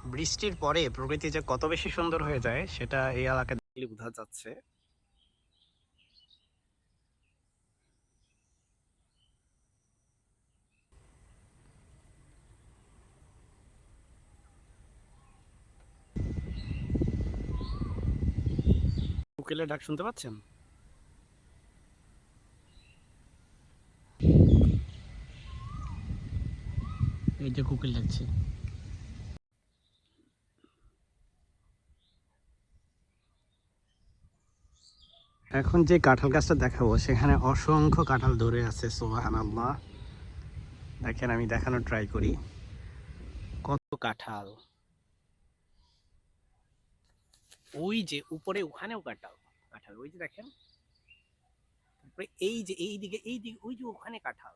বৃষ্টির পরে প্রকৃতি যে কত বেশি সুন্দর হয়ে যায় সেটা এই এলাকায় দেখলে বোঝা যাচ্ছে। কোকিলের ডাক শুনতে পাচ্ছেন? এই যে কোকিল ডাকছে। এখন যে কাঁঠাল গাছটা দেখাবো সেখানে অসংখ্য কাঁঠাল ধরে আছে, সুবহানাল্লাহ। দেখেন, আমি দেখানোর ট্রাই করি। কত কাঁঠাল! ওই যে উপরে ওখানেও কাঁঠাল, কাঁঠাল ওই যে দেখেন। তারপরে এই যে এই দিকে ওই যে ওখানে কাঁঠাল।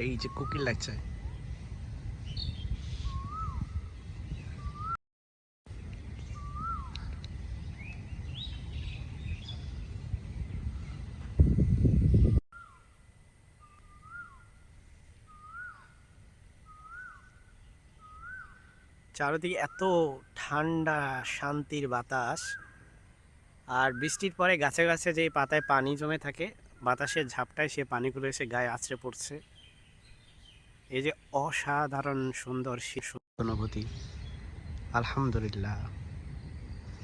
এই যে কোকিল লাগছে। চারিদিকে এত ঠান্ডা শান্তির বাতাস। আর বৃষ্টির পরে গাছে গাছে যে পাতায় পানি জমে থাকে, বাতাসের ঝাপটায় সে পানিগুলো এসে গায়ে আছড়ে পড়ছে। এই যে অসাধারণ সুন্দর সে অনুভূতি। আলহামদুলিল্লাহ।